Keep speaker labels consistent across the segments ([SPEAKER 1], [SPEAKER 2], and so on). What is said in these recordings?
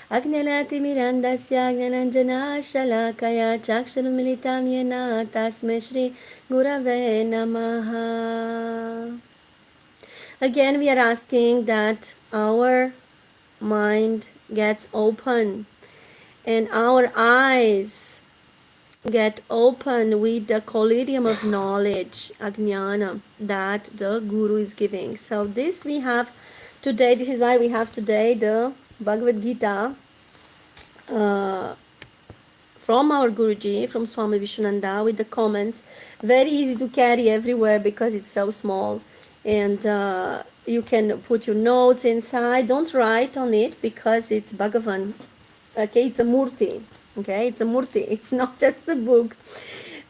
[SPEAKER 1] Ajnanatimirandasya Jnananjana Shalakaya Chakshurumilitam Yena Tasme Shri Gurave Namaha. Again, we are asking that our mind gets open and our eyes get open with the collidium of knowledge, ajnana, that the Guru is giving. So this we have today, this is why we have today the Bhagavad Gita from our Guruji, from Swami Vishwananda, with the comments. Very easy to carry everywhere because it's so small. And you can put your notes inside. Don't write on it because it's Bhagavan. Okay, it's a murti. Okay, it's a murti. It's not just a book.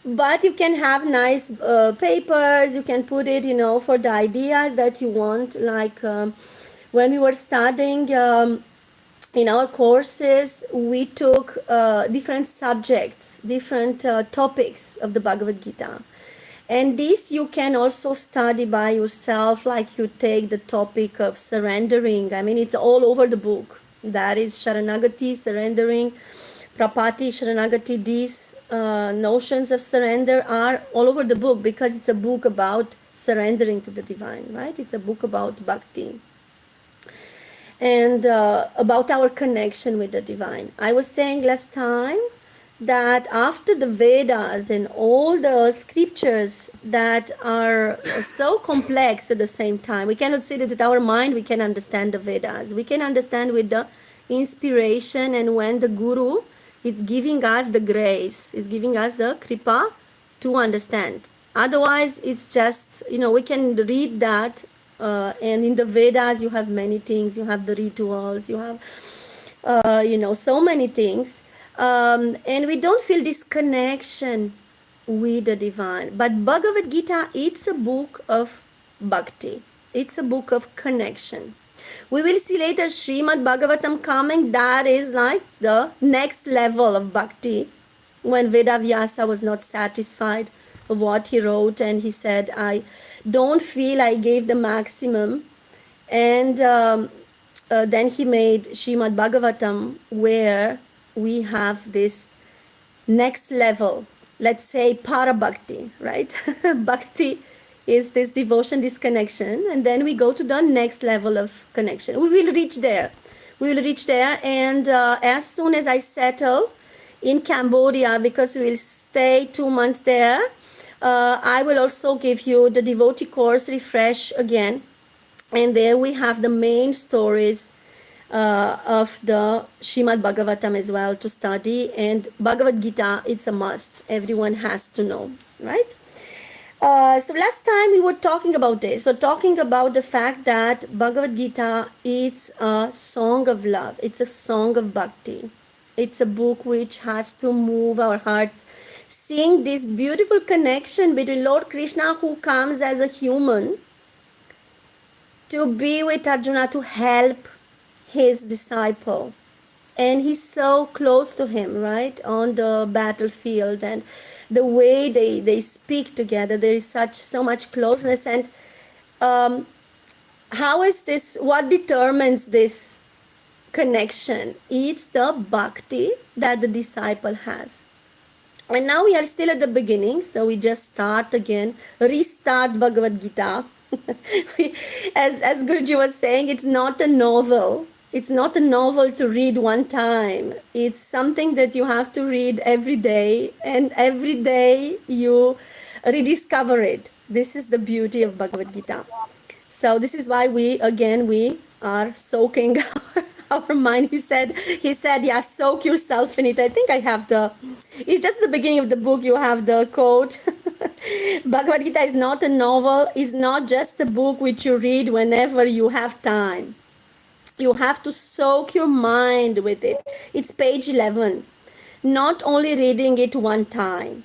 [SPEAKER 1] But you can have nice papers. You can put it, for the ideas that you want. Like when we were studying in our courses, we took different subjects, different topics of the Bhagavad Gita. And this you can also study by yourself, like you take the topic of surrendering. I mean, it's all over the book. That is Sharanagati, surrendering, Prapati, Sharanagati. These notions of surrender are all over the book because it's a book about surrendering to the divine, right? It's a book about bhakti and about our connection with the divine. I was saying last time that after the Vedas and all the scriptures that are so complex at the same time, we cannot say that with our mind we can understand the Vedas. We can understand with the inspiration, and when the Guru is giving us the grace, is giving us the kripa to understand. Otherwise, it's just, we can read that, and in the Vedas you have many things. You have the rituals, you have, so many things. And we don't feel this connection with the divine. But Bhagavad Gita, it's a book of bhakti. It's a book of connection. We will see later Srimad Bhagavatam coming. That is like the next level of bhakti. When Vedavyasa was not satisfied of what he wrote, and he said, I don't feel I gave the maximum. And then he made Srimad Bhagavatam, where we have this next level, let's say para-bhakti, right? Bhakti is this devotion, this connection, and then we go to the next level of connection. We will reach there. And as soon as I settle in Cambodia, because we will stay 2 months there, I will also give you the devotee course, Refresh again, and there we have the main stories of the Srimad Bhagavatam as well to study. And Bhagavad Gita, it's a must. Everyone has to know, right? So last time we were talking about this. We're talking about the fact that Bhagavad Gita, it's a song of love. It's a song of bhakti. It's a book which has to move our hearts. Seeing this beautiful connection between Lord Krishna, who comes as a human to be with Arjuna, to help his disciple, and he's so close to him, right, on the battlefield, and the way they speak together, there is so much closeness. And how is this, what determines this connection? It's the bhakti that the disciple has. And now we are still at the beginning, so we just restart Bhagavad Gita. as Guruji was saying, it's not a novel. It's not a novel to read one time. It's something that you have to read every day, and every day you rediscover it. This is the beauty of Bhagavad Gita. So this is why we are soaking our mind. He said, yeah, soak yourself in it. I think I have it's just the beginning of the book. You have the quote. Bhagavad Gita is not a novel. It's not just a book which you read whenever you have time. You have to soak your mind with it. It's page 11. Not only reading it one time.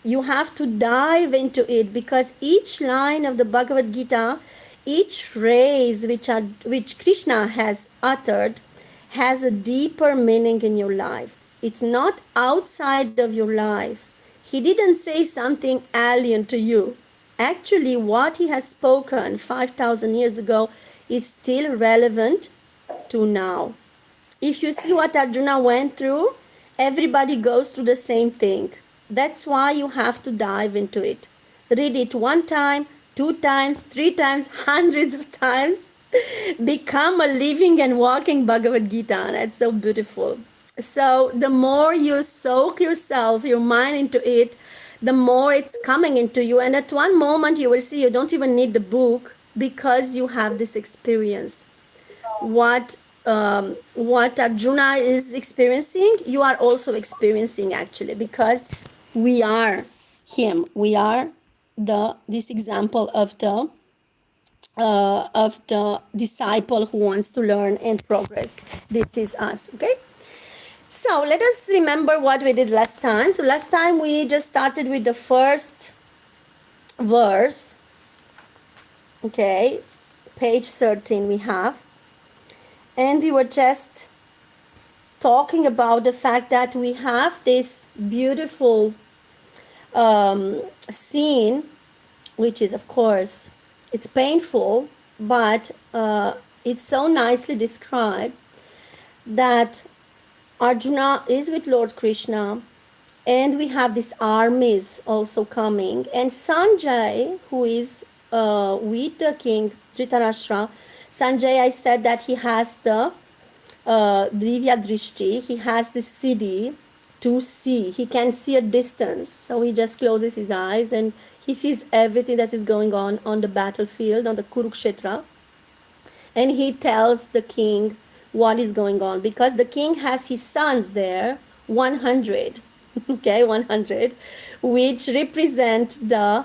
[SPEAKER 1] You have to dive into it, because each line of the Bhagavad Gita, each phrase which Krishna has uttered, has a deeper meaning in your life. It's not outside of your life. He didn't say something alien to you. Actually, what he has spoken 5,000 years ago is still relevant to now. If you see what Arjuna went through, everybody goes through the same thing. That's why you have to dive into it. Read it one time, two times, three times, hundreds of times. Become a living and walking Bhagavad Gita. That's so beautiful. So the more you soak yourself, your mind into it, the more it's coming into you. And at one moment you will see you don't even need the book because you have this experience. What Arjuna is experiencing, you are also experiencing actually, because we are him. We are this example of the disciple who wants to learn and progress. This is us. Okay. So let us remember what we did last time. So last time we just started with the first verse. Okay, page 13 we have. And we were just talking about the fact that we have this beautiful scene, which is, of course, it's painful, but it's so nicely described that Arjuna is with Lord Krishna, and we have these armies also coming. And Sanjay, who is with the king Dhritarashtra, Sanjay, I said that he has the Divya Drishti, he has the siddhi to see. He can see a distance. So he just closes his eyes and he sees everything that is going on the battlefield, on the Kurukshetra. And he tells the king what is going on, because the king has his sons there, 100, okay, 100, which represent the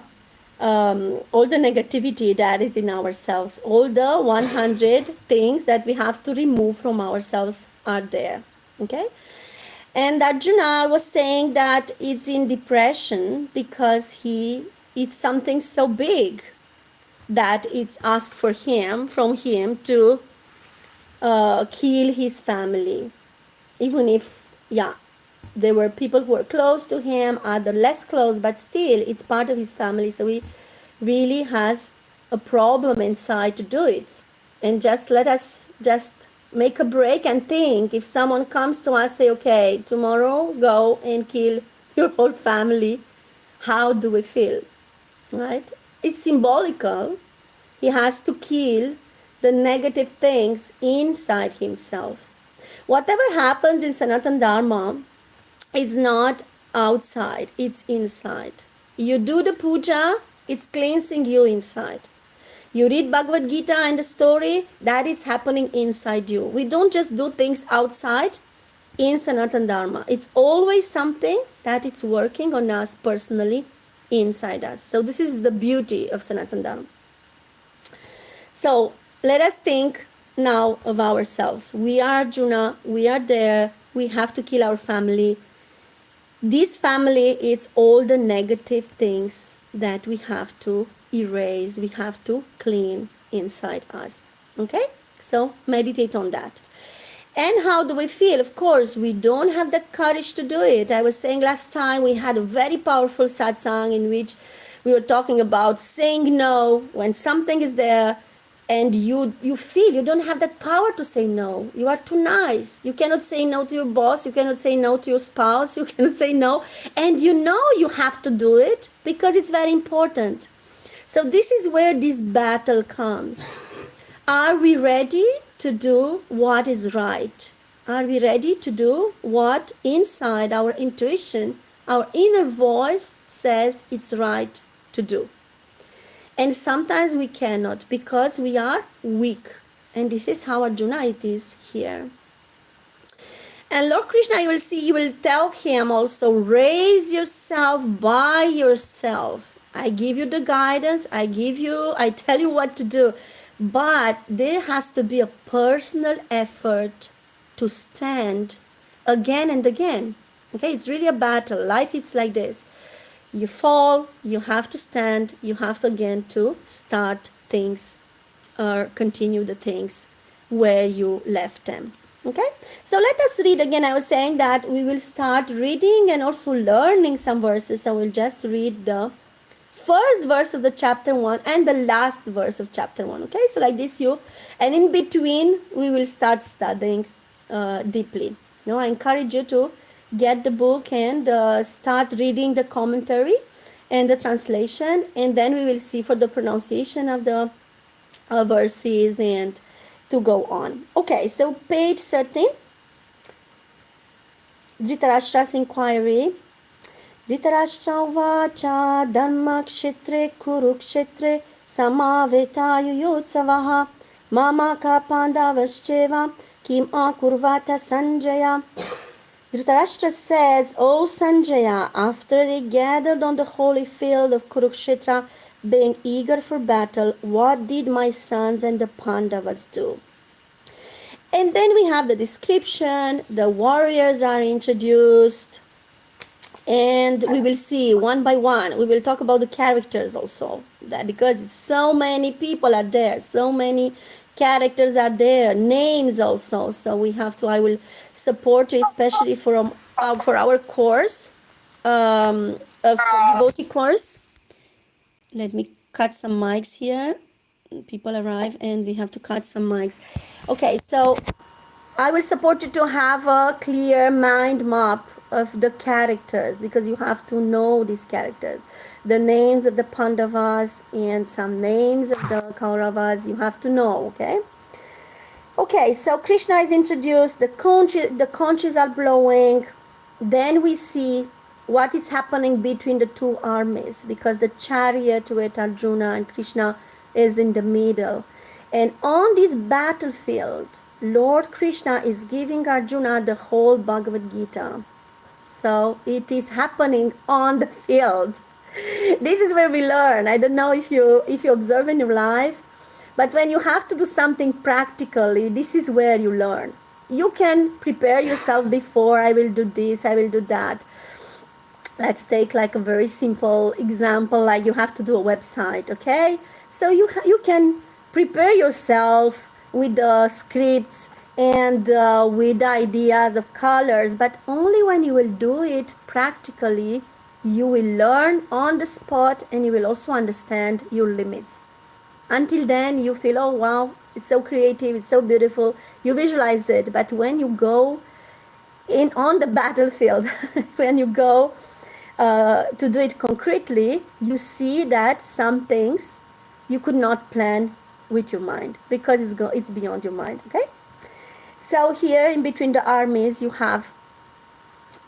[SPEAKER 1] all the negativity that is in ourselves. All the 100 things that we have to remove from ourselves are there. Okay. And Arjuna was saying that it's in depression because it's something so big that it's asked from him to kill his family. Even if, there were people who were close to him, other less close, but still it's part of his family. So he really has a problem inside to do it. And just let us just make a break and think, if someone comes to us, say, okay, tomorrow go and kill your whole family, how do we feel? Right? It's symbolical. He has to kill the negative things inside himself. Whatever happens in Sanatana Dharma, it's not outside, it's inside. You do the puja, it's cleansing you inside. You read Bhagavad Gita and the story, that is happening inside you. We don't just do things outside in Sanatana Dharma. It's always something that it's working on us personally inside us. So this is the beauty of Sanatana Dharma. So let us think now of ourselves. We are Arjuna, we are there, we have to kill our family. This family, it's all the negative things that we have to erase, we have to clean inside us. Okay? So meditate on that. And how do we feel? Of course, we don't have the courage to do it. I was saying last time we had a very powerful satsang in which we were talking about saying no when something is there and you feel you don't have that power to say no. You are too nice. You cannot say no to your boss. You cannot say no to your spouse. You cannot say no. And you know you have to do it because it's very important. So this is where this battle comes. Are we ready to do what is right? Are we ready to do what inside our intuition, our inner voice says it's right to do? And sometimes we cannot because we are weak. And this is how Arjuna it is here. And Lord Krishna, you will see, you will tell him also, raise yourself by yourself. I give you the guidance, I tell you what to do. But there has to be a personal effort to stand again and again. Okay, it's really a battle. Life is like this. You fall, you have to stand, you have to again to start things or continue the things where you left them. Okay, so let us read again. I was saying that we will start reading and also learning some verses. So we'll just read the first verse of the chapter 1 and the last verse of chapter 1. Okay, so like this and in between we will start studying deeply. I encourage you to get the book and start reading the commentary and the translation, and then we will see for the pronunciation of the verses and to go on. Okay, so page 13, Dhritarashtra's inquiry. Dhritarashtra uvacha dharma kshetre kurukshetre samavetayuyotsavaha mamaka pandavascheva kim akurvata Sanjaya. Dhritarashtra says, O Sanjaya, after they gathered on the holy field of Kurukshetra, being eager for battle, what did my sons and the Pandavas do? And then we have the description, the warriors are introduced, and we will see one by one. We will talk about the characters also, that because so many people are there, so many characters are there, names also. So we have to, I will support you, especially for our course, of devotee course. Let me cut some mics here. People arrive and we have to cut some mics. Okay, so I will support you to have a clear mind map of the characters, because you have to know these characters. The names of the Pandavas and some names of the Kauravas, you have to know, okay? Okay, so Krishna is introduced, the conches are blowing. Then we see what is happening between the two armies, because the chariot with Arjuna and Krishna is in the middle. And on this battlefield, Lord Krishna is giving Arjuna the whole Bhagavad Gita. So it is happening on the field. This is where we learn. I don't know if you observe in your life, but when you have to do something practically, this is where you learn. You can prepare yourself before, I will do this, I will do that. Let's take like a very simple example, like you have to do a website, okay? So you can prepare yourself with the scripts and with the ideas of colors, but only when you will do it practically, you will learn on the spot, and you will also understand your limits. Until then, you feel, oh wow, it's so creative, it's so beautiful, you visualize it, but when you go on the battlefield, when you go to do it concretely, you see that some things you could not plan with your mind, because it's beyond your mind, okay? So here in between the armies, you have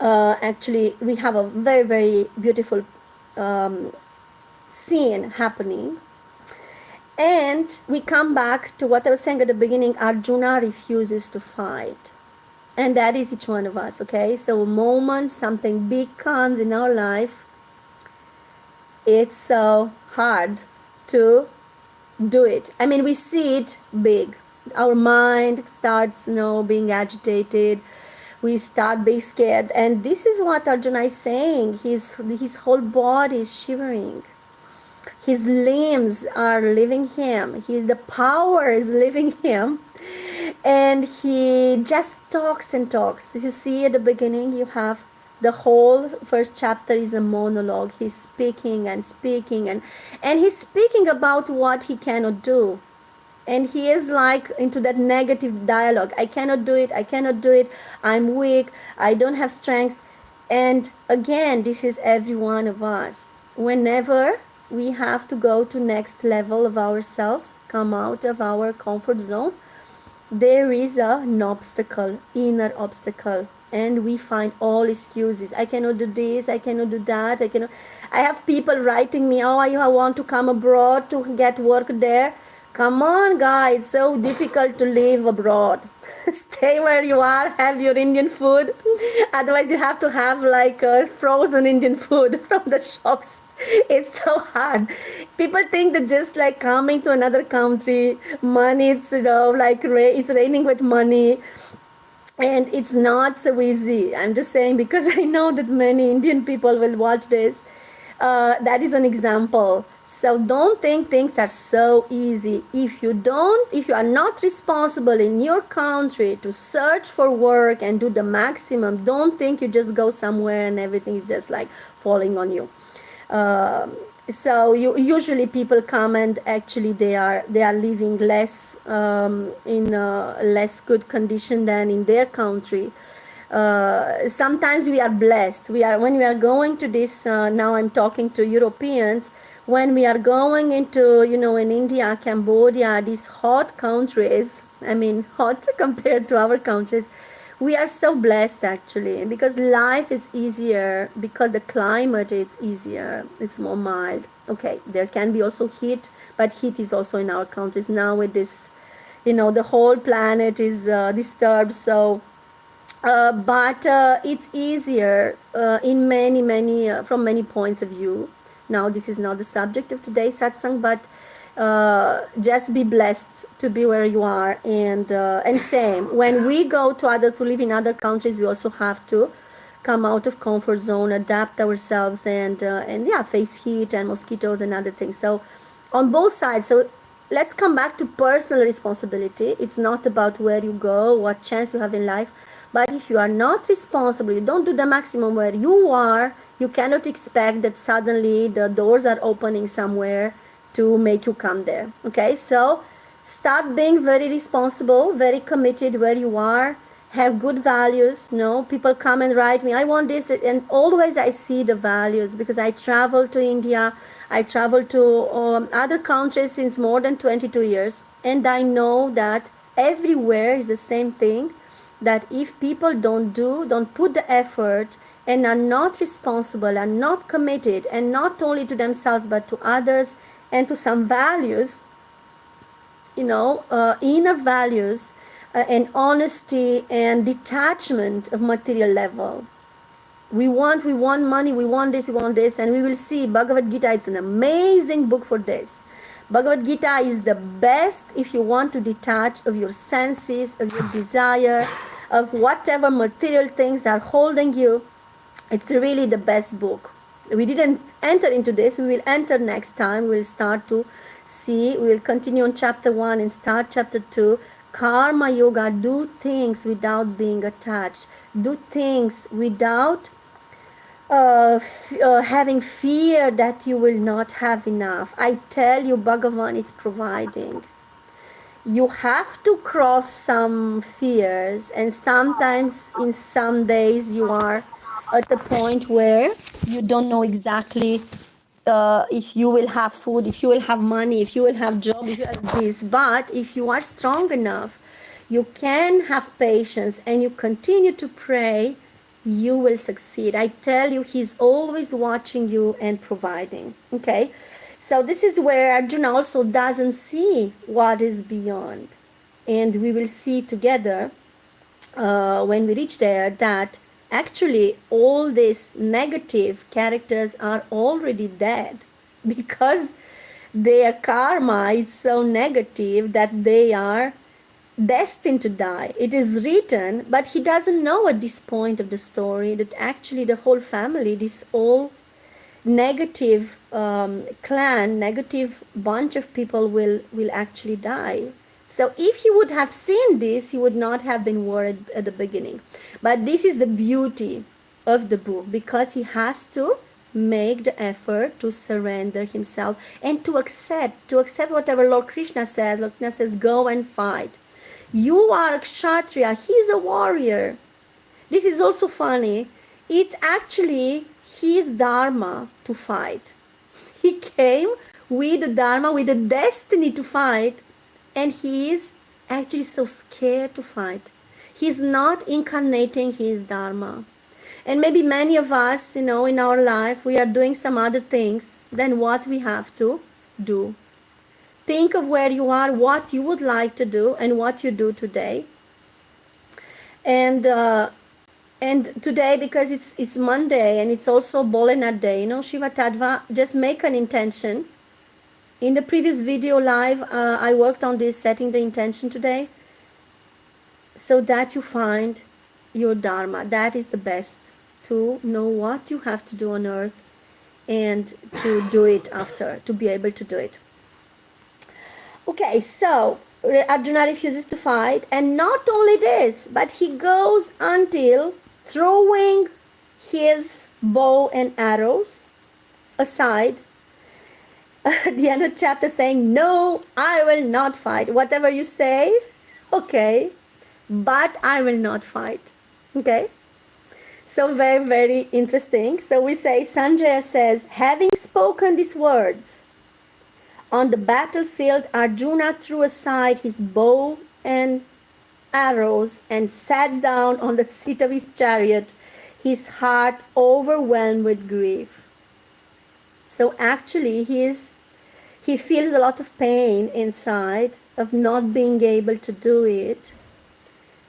[SPEAKER 1] actually we have a very, very beautiful scene happening. And we come back to what I was saying at the beginning. Arjuna refuses to fight, and that is each one of us, okay? So a moment something big comes in our life, it's so hard to do it. I mean, we see it big. Our mind starts, being agitated. We start being scared. And this is what Arjuna is saying. His whole body is shivering. His limbs are leaving him. The power is leaving him. And he just talks and talks. If you see at the beginning, you have the whole first chapter is a monologue. He's speaking and speaking, and he's speaking about what he cannot do. And he is like into that negative dialogue. I cannot do it. I cannot do it. I'm weak. I don't have strength. And again, this is every one of us. Whenever we have to go to next level of ourselves, come out of our comfort zone, there is an obstacle, inner obstacle. And we find all excuses. I cannot do this. I cannot do that. I have people writing me, oh, I want to come abroad to get work there. Come on, guys, it's so difficult to live abroad. Stay where you are, have your Indian food. Otherwise, you have to have like frozen Indian food from the shops. It's so hard. People think that just like coming to another country, money, it's, like it's raining with money. And it's not so easy. I'm just saying, because I know that many Indian people will watch this. That is an example. So don't think things are so easy. If you are not responsible in your country to search for work and do the maximum, don't think you just go somewhere and everything is just like falling on you. So usually people come and actually they are living less in less good condition than in their country. Sometimes we are blessed. We are when we are going to this. Now I'm talking to Europeans. When we are going into in India, Cambodia, these hot countries. I mean hot compared to our countries. We are so blessed actually because life is easier, because the climate is easier, it's more mild. Okay, there can be also heat, but heat is also in our countries now with this, the whole planet is disturbed. So but it's easier in many from many points of view. Now this is not the subject of today's satsang, but just be blessed to be where you are. And same when we go to live in other countries, we also have to come out of comfort zone, adapt ourselves, and yeah, face heat and mosquitoes and other things. So on both sides. So let's come back to personal responsibility. It's not about where you go, what chance you have in life, but if you are not responsible, you don't do the maximum where you are, you cannot expect that suddenly the doors are opening somewhere to make you come there. Okay, so start being very responsible, very committed where you are. Have good values. People come and write me, I want this, and always I see the values because I travel to India, I travel to other countries since more than 22 years, and I know that everywhere is the same thing, that if people don't put the effort and are not responsible and not committed, and not only to themselves but to others and to some values, inner values, and honesty and detachment of material level. We want money, we want this, and we will see Bhagavad Gita. It's an amazing book for this. Bhagavad Gita is the best if you want to detach of your senses, of your desire, of whatever material things are holding you. It's really the best book. We didn't enter into this. We will enter next time. We'll start to see. We will continue on chapter 1 and start chapter 2. Karma yoga, do things without being attached. Do things without having fear that you will not have enough. I tell you, Bhagavan is providing. You have to cross some fears, and sometimes in some days you are at the point where you don't know exactly if you will have food, if you will have money, if you will have job, if you have this. But if you are strong enough, you can have patience and you continue to pray, you will succeed. I tell you, he's always watching you and providing. Okay, so this is where Arjuna also doesn't see what is beyond, and we will see together when we reach there that actually all these negative characters are already dead because their karma is so negative that they are destined to die. It is written, but he doesn't know at this point of the story that actually the whole family, this all negative clan, negative bunch of people will actually die. So if he would have seen this, he would not have been worried at the beginning. But this is the beauty of the book, because he has to make the effort to surrender himself and to accept whatever Lord Krishna says. Lord Krishna says, go and fight. You are a kshatriya, he's a warrior. This is also funny. It's actually his dharma to fight. He came with the dharma, with the destiny to fight, and he is actually so scared to fight. He's not incarnating his dharma. And maybe many of us, in our life, we are doing some other things than what we have to do. Think of where you are, what you would like to do, and what you do today. And today, because it's Monday and it's also Bholenath Day, Shiva Tattva, just make an intention. In the previous video live, I worked on this, setting the intention today, so that you find your dharma. That is the best, to know what you have to do on earth and to do it after, to be able to do it. Okay, so Arjuna refuses to fight, and not only this, but he goes until throwing his bow and arrows aside at the end of the chapter saying, no, I will not fight. Whatever you say, okay, but I will not fight. Okay? So very, very interesting. So we say, Sanjaya says, having spoken these words, on the battlefield, Arjuna threw aside his bow and arrows and sat down on the seat of his chariot, his heart overwhelmed with grief. So actually he feels a lot of pain inside of not being able to do it.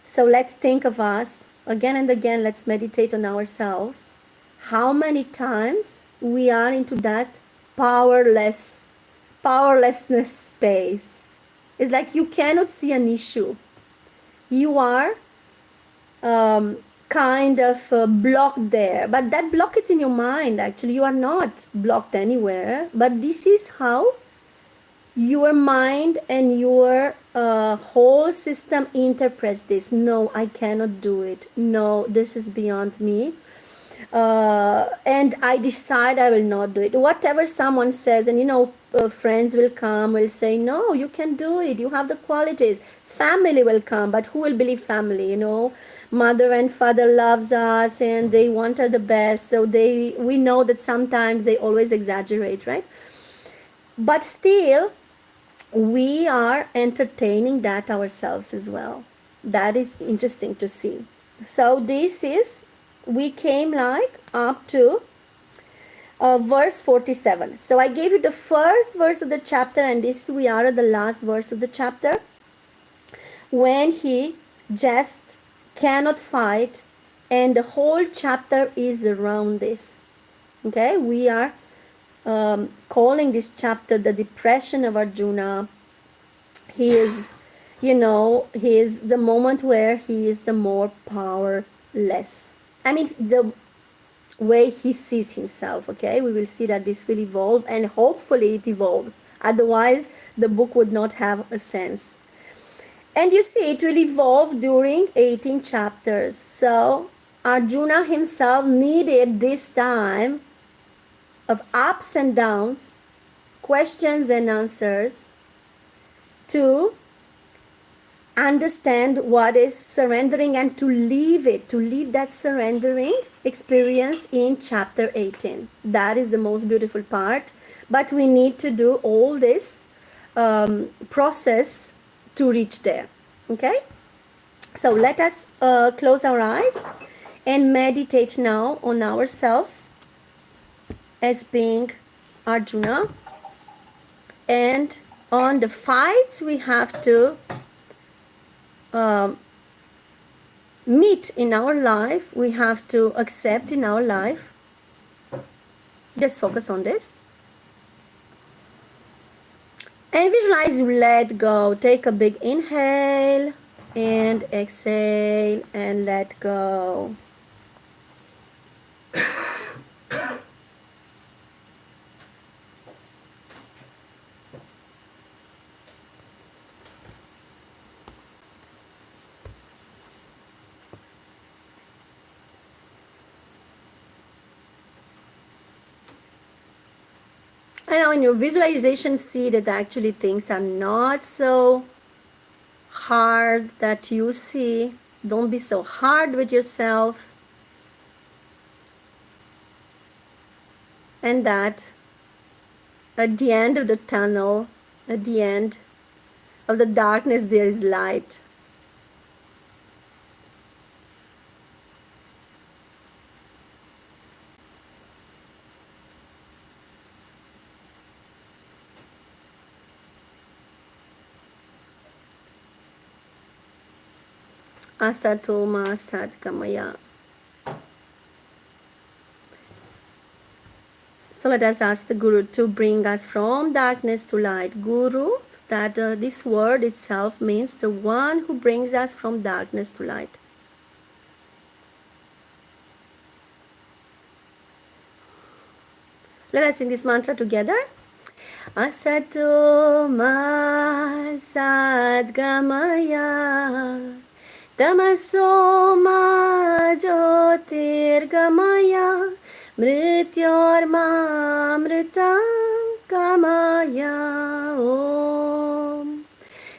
[SPEAKER 1] So let's think of us again and again. Let's meditate on ourselves. How many times we are into that powerlessness space. It's like you cannot see an issue. You are kind of blocked there, but that block is in your mind. Actually, you are not blocked anywhere, but this is how your mind and your whole system interprets this. No, I cannot do it. No, this is beyond me. And I decide I will not do it. Whatever someone says, and friends will come, will say, no, you can do it. You have the qualities. Family will come, but who will believe family? Mother and father loves us and they want us the best. So we know that sometimes they always exaggerate, right? But still, we are entertaining that ourselves as well. That is interesting to see. So we came like up to verse 47. So I gave you the first verse of the chapter, and we are at the last verse of the chapter, when he just cannot fight, and the whole chapter is around this. Okay, we are calling this chapter the depression of Arjuna. He is the moment where he is the more powerless. I mean, the way he sees himself. Okay, we will see that this will evolve, and hopefully it evolves. Otherwise, the book would not have a sense. And you see, it will evolve during 18 chapters. So Arjuna himself needed this time of ups and downs, questions and answers, to understand what is surrendering and to leave that surrendering experience in chapter 18. That is the most beautiful part. But we need to do all this process to reach there. Okay? So let us close our eyes and meditate now on ourselves as being Arjuna, and on the fights we have to meet in our life, we have to accept in our life. Just focus on this. And visualize you let go. Take a big inhale and exhale and let go. And now in your visualization, see that actually things are not so hard that you see. Don't be so hard with yourself. And that at the end of the tunnel, at the end of the darkness, there is light. Asato ma sadgamaya. So let us ask the Guru to bring us from darkness to light. Guru, that this word itself means the one who brings us from darkness to light. Let us sing this mantra together. Asato ma sadgamaya. Tamaso ma jyotirgamaya. Mrityorma mritam kama Om.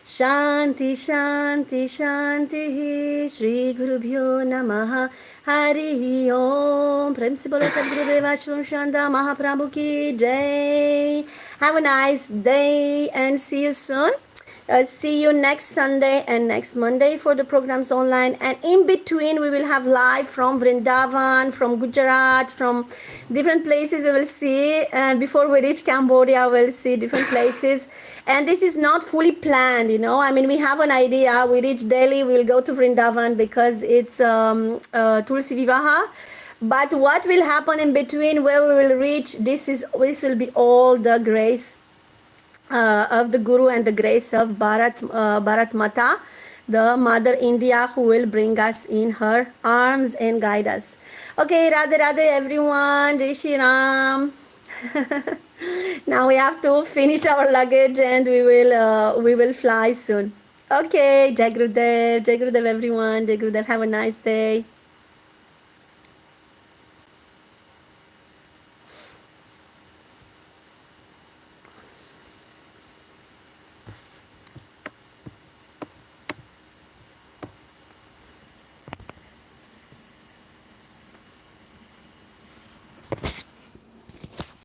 [SPEAKER 1] Shanti, Shanti, Shanti. Shri Gurubhyo Namaha. Hari Om. Prem se bolo Sadgurudeva Shri Vishwananda Mahaprabhu ki Jai. Have a nice day and see you soon. See you next Sunday and next Monday for the programs online, and in between we will have live from Vrindavan, from Gujarat, from different places we will see, and before we reach Cambodia we'll see different places. And this is not fully planned, you know, I mean, we have an idea. We reach Delhi, we will go to Vrindavan because it's Tulsi Vivaha. But what will happen in between, where we will reach, this will be all the grace of the Guru and the grace of Bharat Mata, the Mother India, who will bring us in her arms and guide us. Okay, Radhe Radhe everyone, Jai Shri Ram. Now we have to finish our luggage and we will fly soon. Okay, Jai Gurudev everyone, Jai Gurudev, have a nice day.